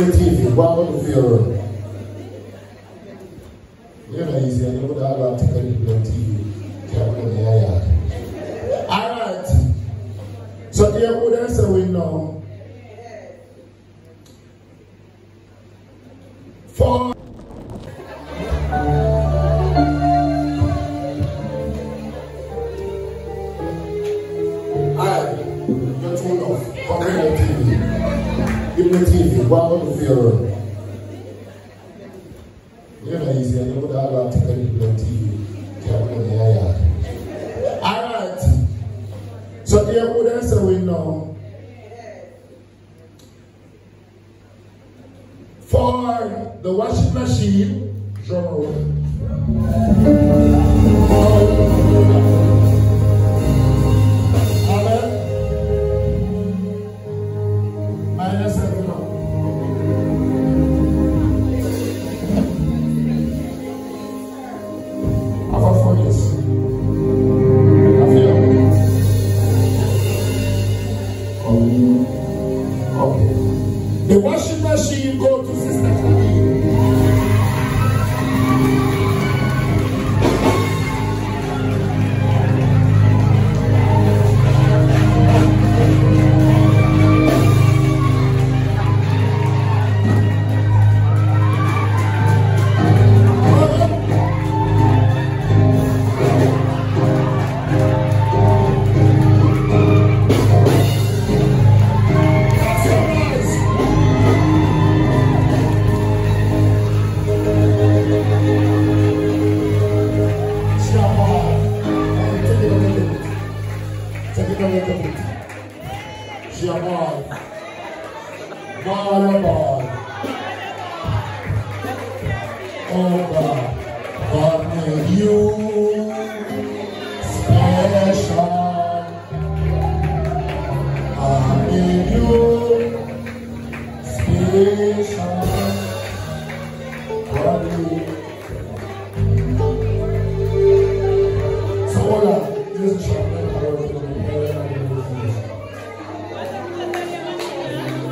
the TV, go out to feel. You know, easy, and you would have to take the TV. Alright. So, the evidence we know for give me TV, go out to feel. You know, easy, and you would have to take the TV. Alright. So the evidence we know for the washing machine, drum roll. The washing machine go to Sister Campbell. Oh God, God made you special. I made you special. God made you. So hold on, this is short.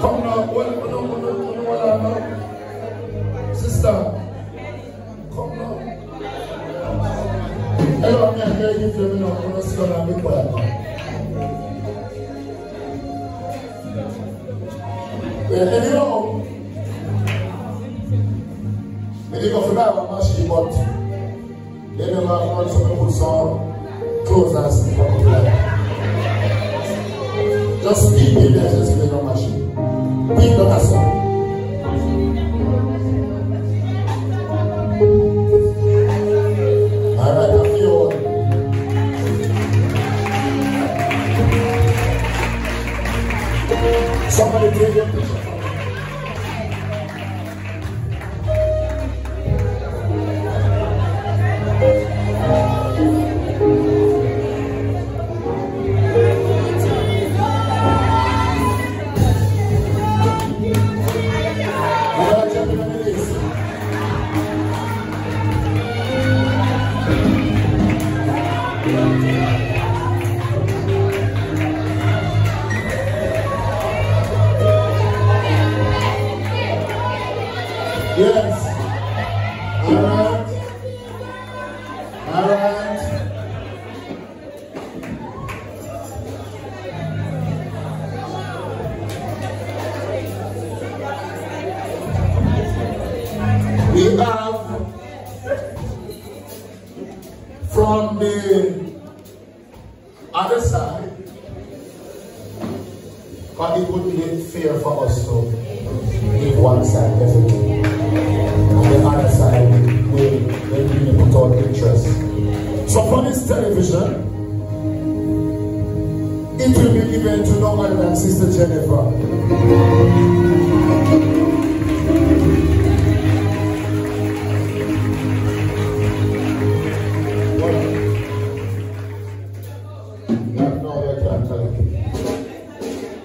Come now, what sister. Come now. Hello, I'm here to give you a minute. I'm going to sit down and be quiet. Anyhow, I didn't go for that one machine, but they never want to put some clothes and stuff. Just keep it there, just in the machine. Keep the machine. Somebody take your picture. Yes. All right. We have from the other side, but it would be fair for us to leave one side, definitely. On the other side, we really put our interest. So for this television, it will be given to no other than Sister Jennifer.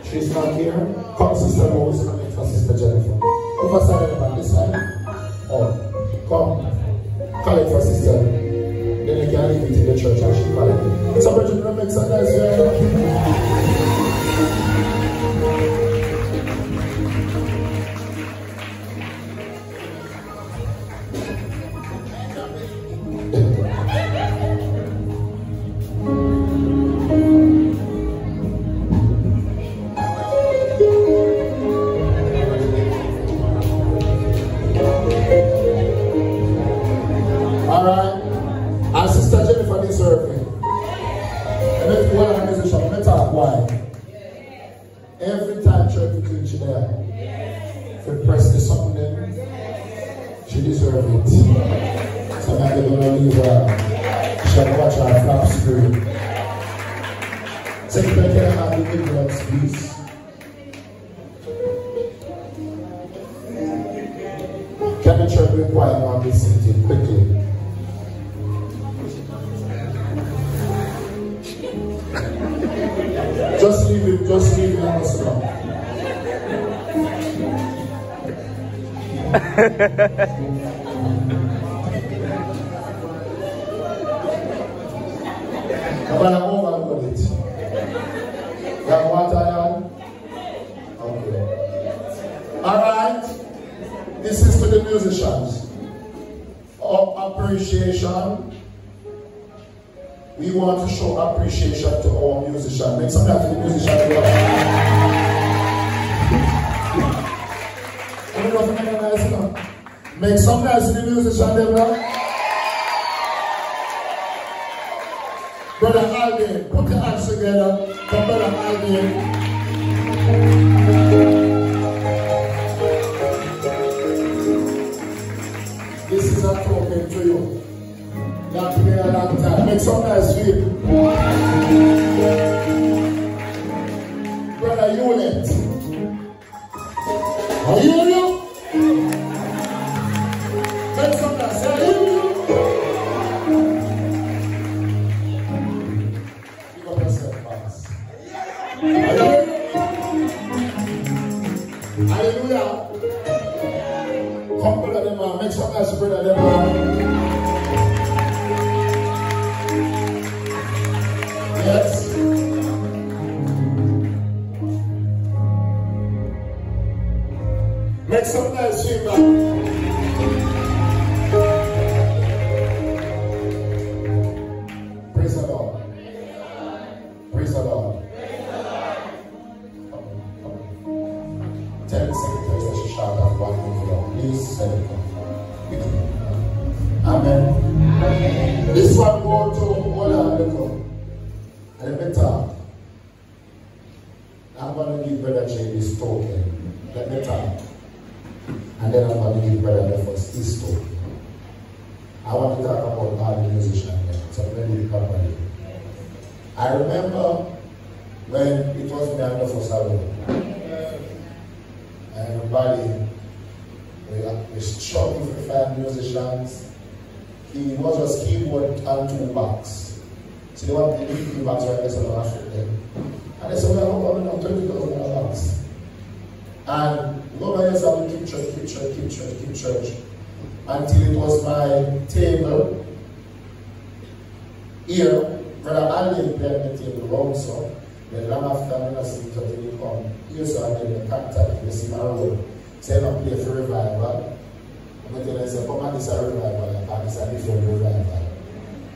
She's not here. Come, Sister Rose, and wait for Sister Jennifer. Who was standing on this side? Oh, come. Call it for Sister. Then you can leave it in the church and she call it. Somebody to make some nice Alright? And Sister Jennifer deserves it. And let's go on a musician. Let's talk why. Every time church between she there, if you press the something then, she deserves it. So I'm going to leave her. She shall watch her flap screen. Take the care of the ignorance, please. Can the church be quiet while we sing it quickly? Just leave it, and let's go. But I'm over with it. You have water, Jan? Okay. Alright. This is to the musicians. Of appreciation. We want to show appreciation to our musicians. Make some noise to the musicians. I don't know if you make nice enough. Make some noise to the musicians, Deborah. Brother Alvin, put your hands together for Brother Alvin. This is a token to you. You have to be a long time. Make some nice feel. Brother Unit. Are you here? Make some nice. Are you here? Give up yourself, fast. Hallelujah. Come, brother, them man. Make some nice, brother, them man. Yes. Make some nice feedback. Praise the Lord. Praise the Lord. Tell the secretary that she shout out one thing for Lord. Please send it come. Amen. This one go to all our little. And let me talk. I'm going to give Brother Jay this token. Let me talk. And then I'm going to give Brother Lefos this token. I want to talk about all the musicians there. So let me properly. I remember when it was me and Lefos alone. And everybody, we struggled to find musicians. He was just keyboard and two backs. So they want to leave the box right there, so they'll have them. And they said, we are coming on $20,000. And go by yourself and keep church. Until it was my table here, Brother Alden played the table wrong, so then long after I see it until he come. Here, so I made the contact, you see my road. Say, I'm play for revival. I'm going to tell them, come on, this is a revival, and this is a different revival.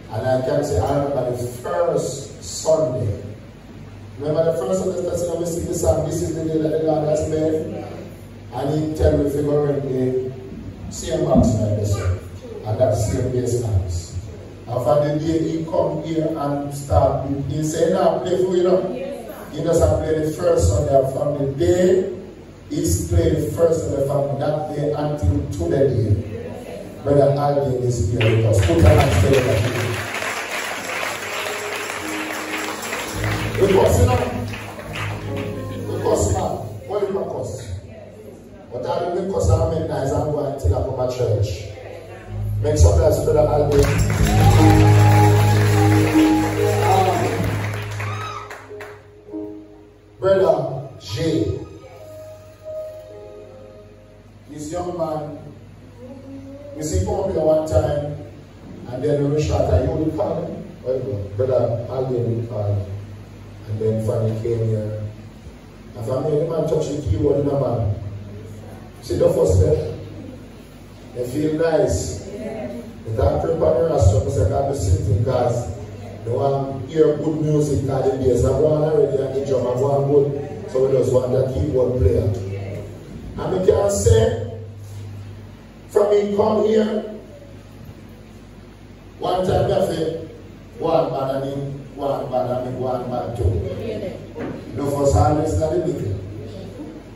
And I can say, I remember the first Sunday. Remember the first Sunday that we sing the song, this is the day that the Lord has made. And he tell me figure the same box like this. And that same bass lines. And from the day he come here and start, he say, now play for you know. He doesn't play the first Sunday. And from the day he's played the first Sunday from that day until today. Brother Alden is here with us. Put your hands together. Because you know, now, what is my cost? But I don't make cost, I make nice, I'm going to take up my church. Make some nice, Brother Alden. Brother Jay. This young man, we see him here one time, and then we shot at you, we call him. Brother Alden, we call him. And then Fanny came here. And Fanny, the man touched the keyboard in the man. See the first step? They feel nice. They don't prepare the restaurant because I can't be sitting because they want to hear good music and the bass. I'm going already and the drum, I'm going good. So we just want that keyboard player. And we can say, from him come here, One time I say, one bad and him, one bad and me, one bad too. No first always not the middle.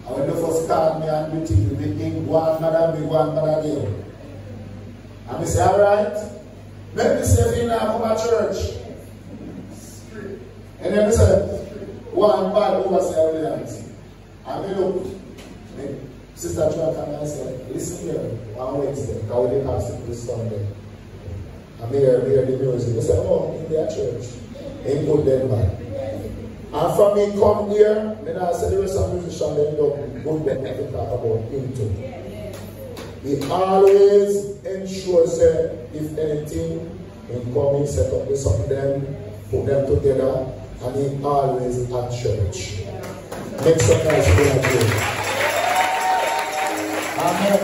And when the first call me and me think me think one bad and me, one bad again. And I say, alright, let me say if you now come to church. And then I say, one bad over surveillance. And me look, Sister Joan come and say, listen here, one Wednesday, how they pass it this Sunday. And hear the music. They say, oh, in their church. They put them back. And from me come here, I say the rest of the musicians, they don't put them to talk about him too. He always ensures that if anything, in coming, set up with some of them, put them together, and he always at church. Make some nice thing again. Amen.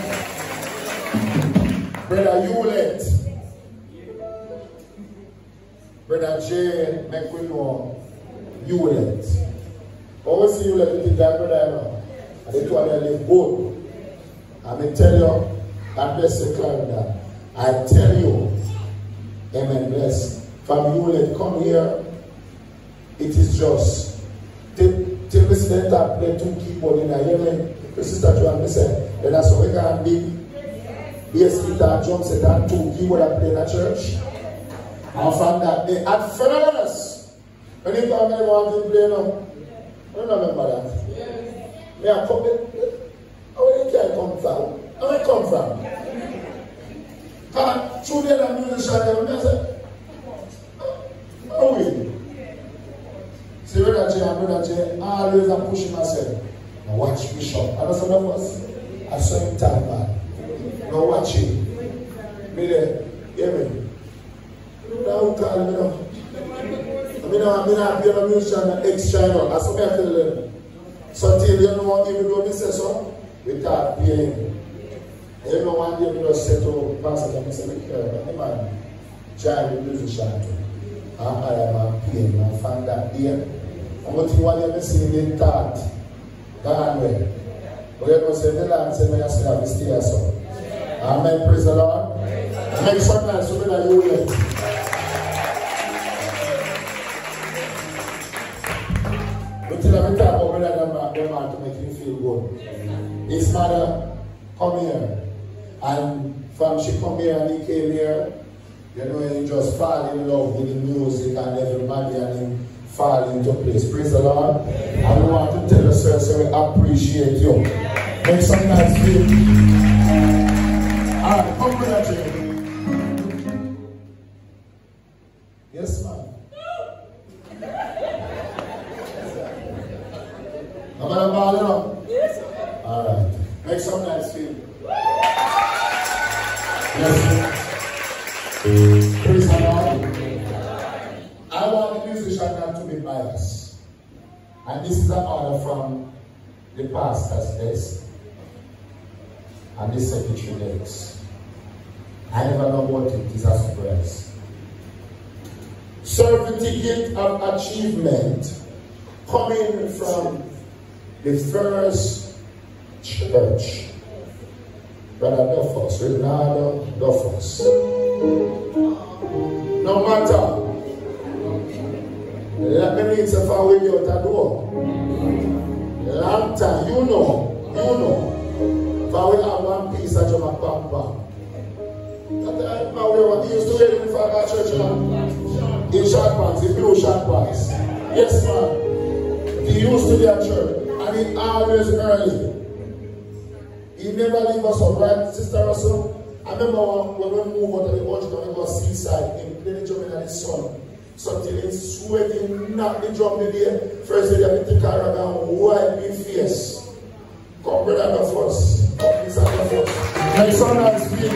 Brother Hewlett. Brother Jay, make we know Hewlett. Always see Hewlett with that brother, and they told me they live good. And I tell you, God bless the calendar. I tell you, amen, bless. From Hewlett, come here. It is just. Till we sit and play two keyboard in a hearing. Sister Joan, me say, then that's how we can be. Bass guitar, drum set, and two keyboard and play in a church. And from that, they had furnace. When you come and want to play now, I don't remember that. Me I come where can I come from? Where I come from? And through the musician, I say, how are we? See, Brother Jay, always I'm pushing myself. Now watch Bishop. I know some of us, I saw him time man. Now watch him. Me there, hear me. Now call me now. I'm not be a musician ex-China. That's what I tell them. So till you know, even though we say so, we start paying. You know, one day we just say to Pastor, I say, look, man, child the musician too. I am a paying. I find that here. And what you want to see in thought, gone away. But you know, say the Lord, say, may I say, I will stay here, so. Amen, praise the Lord. Make some nice women that you will. Let me talk about that man to make him feel good. His mother come here, and from she come here and he came here, you know, he just fall in love with the music and everybody, and he fall into place. Praise the Lord. And we want to tell you, sir, so we appreciate you. Make some nice feel. Alright, come with that, Jay. Yes, ma'am. I'm going to ball it up. Yes. All right. Make some nice feel. Yes. Praise the Lord. I want the musician not to be biased. And this is an order from the pastor's desk and the secretary desk. I never know what it is as surprise. Certificate of achievement coming from the first church, Brother Duffus, Ronaldo Duffus. No matter, let me read some far with you at the door. Long time, you know, for we have one piece of Jama Papa. He used to wear it for our church, in short pants, in blue short pants. Yes, man. He used to be at church. And he always early. He never leave us up, right, Sister Russell? I remember when we moved out of the country and we go seaside, he played the drum in the sun. So till he's sweating, knock the drum in the air. First day, I take a rag and wipe his face. Come, Brother Duffus. Come, Mr. Duffus. Make some nice feel.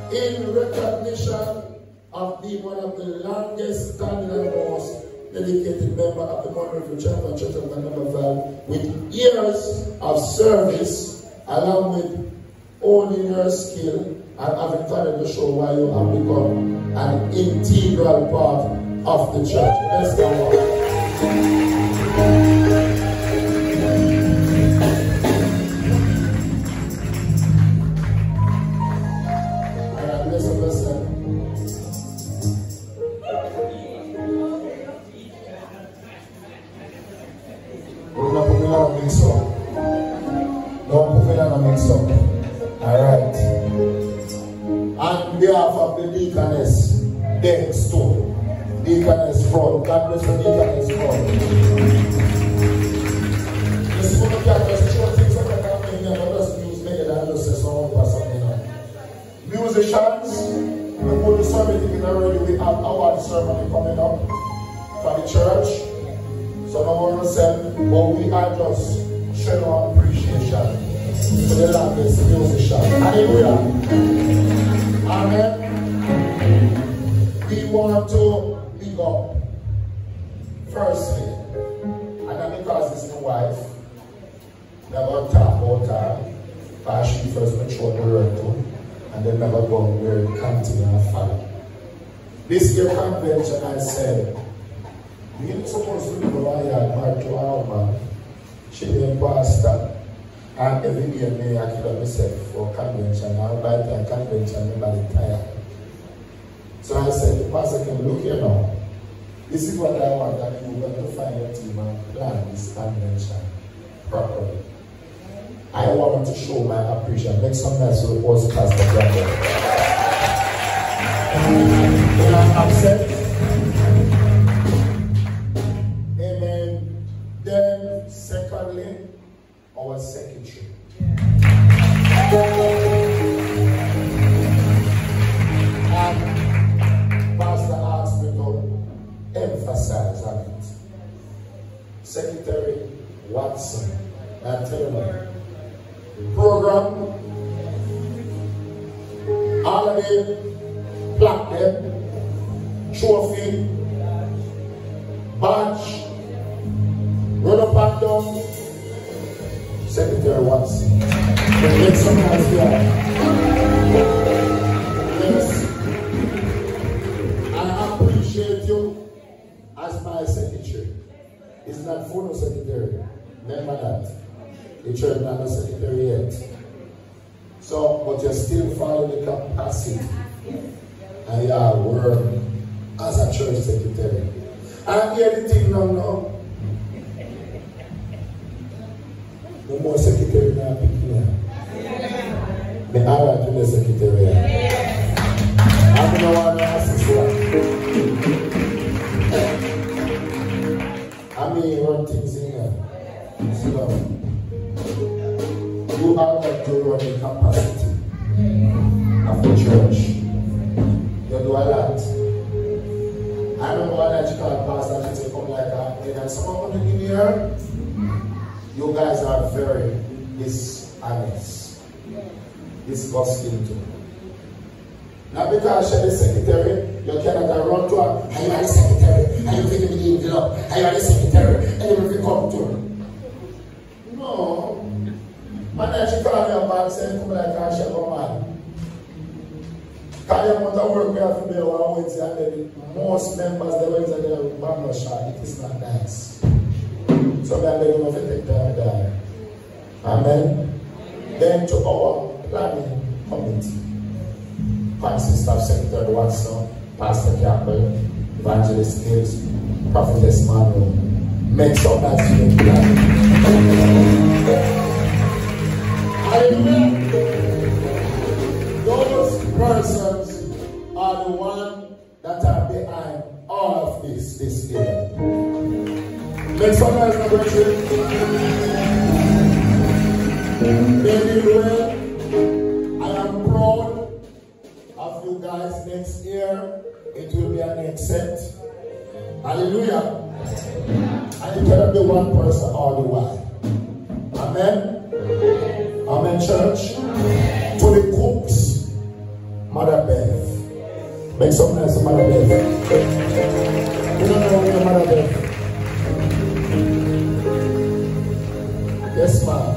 In recognition of being one of the longest standing and most dedicated member of the Monroeville Church of Manama with years of service, along with owning your skill and having talent to show why you have become an integral part of the church. Let's go on. Don't put me on a mix up. Alright. On behalf of the deaconess, next to deaconess front. God bless the deaconess front. This is what we can just show things that I can't make them, but just use make it and just say something or something. Musicians, before the service is already, we have our ceremony coming up for the church. So no one will say, but we are just showing our appreciation to the longest musician. Hallelujah. Amen. We want to big up, firstly, and then because it's my wife, never talk about her, because she first matured the word too, and then never go where it continue and follow. This year convention, I said, we ain't supposed to go by here married to our man. She been pastor. And every year me I kill myself for convention. Now by the convention, everybody tired. So I said, the pastor can look here now. This is what I want, that you got to find a team and plan this convention properly. I want to show my appreciation. Make some nice reports, Pastor Campbell. And I'm upset. Amen. Then, secondly, our secretary. And Pastor asked me to emphasize on it. Secretary Watson, I tell you, program, all of them, plaque them, trophy, badge, run up and down, Secretary Watson. Make some hands there. Yes. I appreciate you as my secretary. It's not for no secretary. Remember that. The church not a secretary yet. So, but you still follow the capacity. And you are work as a church secretary. And the other thing now. No more secretary now picking up. The other to the secretary. I don't want to assist I mean, run things in here. So, you are not to run the capacity of the church. You do a lot. I don't know that you call pastor and say come like that. And someone coming in here, you guys are very dishonest, disgusting too. Not because she's the secretary, you cannot run to her, and you are the secretary, and you think you need up, and you are the secretary, and you will come to her. No. Man, she called me up and said, come like a shepherd man. Because you want to work, we have to be one Wednesday, and then most members, the Wednesday, they are bang shot. It is not nice. So we are going to take time there. Amen. Then to our planning committee, consists of Secretary Watson, Pastor Campbell, Evangelist Hills, Prophetess Manuel. Make some nice things. Hallelujah. Those persons are the ones that are behind all of this year. Make some nice things. Anyway, I am proud of you guys. Next year, it will be an except. Hallelujah. And you cannot be one person all the while. Amen. Amen, church. To the cooks, Mother Beth. Make some nice Mother Beth. You don't know where Mother Beth. Yes, ma'am.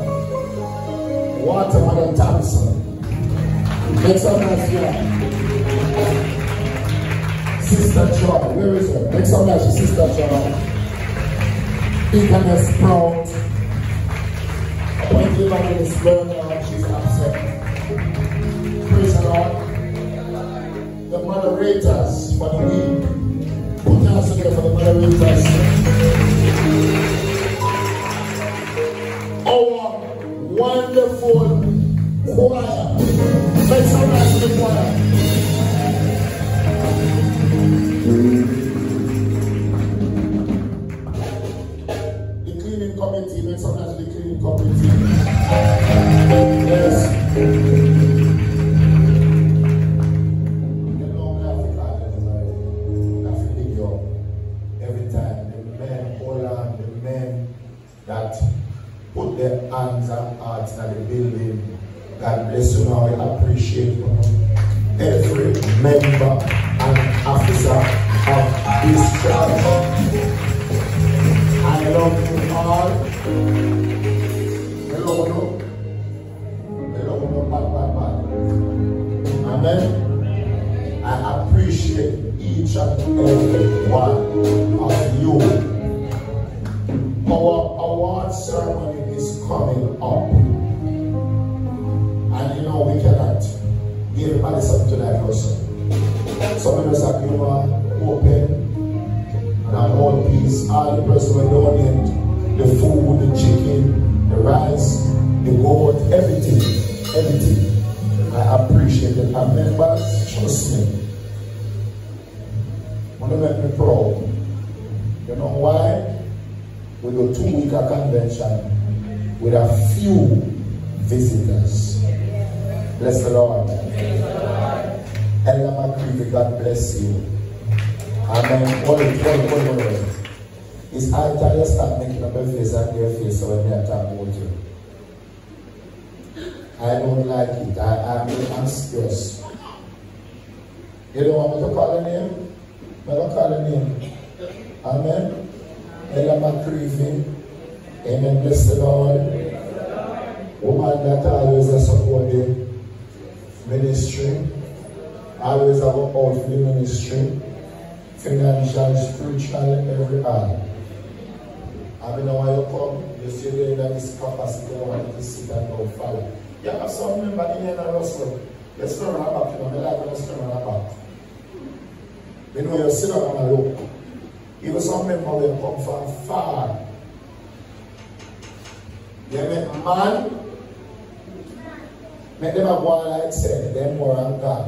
Water, Mother Thompson. Make some nice here. Sister John, where is her? Make some nice Sister John. Deaconess Proud. Appointed Evangelist Lerner, she's upset. Praise the Lord. The moderators for the week. Put your hands together for the moderators. Our wonderful choir. Make some noise for the choir. The cleaning committee, make some noise for the cleaning committee. Yes. That put their hands and hearts in the building. God bless you now. I appreciate every member and officer of this church. I love you all. Hello, amen. I appreciate each and every one of you. Our award ceremony is coming up. And you know we cannot give everybody something tonight also. Some of us have humor, open, and a whole piece. All the person will donate the food, the chicken, the rice, the goat, everything. Everything. I appreciate it. And members, trust me. Want to make me proud. You know why? We do 2-week convention with a few visitors. Bless the Lord. Ella McCreevy, God bless you. Amen. Hold it. It's hard to start making up a face and their face so when they talk about you. I don't like it. I'm serious. You don't want me to call a name? I'm going to call a name. Amen. Ella McCreevy. Amen. Bless the Lord. Woman that always support the ministry. Always have a out for the ministry. Financial, spiritual, every art. I mean, when you come, you see there that this capacity, I want to sit and go follow. You have some member in here and also, let's turn our back, you know, I like to turn our back. You know, you sit down and look. Even some member will come from far. You make man, make them a go like say, them more than God.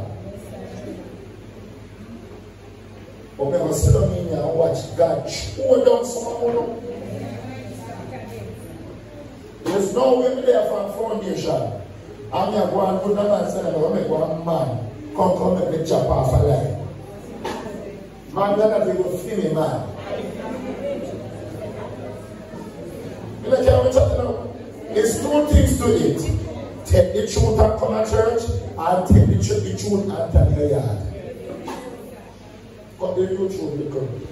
But we will sit down in here and watch God chew down someone. There's no way there for a foundation. I'm going to go and put them and say, I'm going to go and man, come make the chop off a line. Man, that is a funny man. You know what I'm talking about? There's two things to it. Take the truth and come to church, and take the truth and turn your yard. Cut the truth because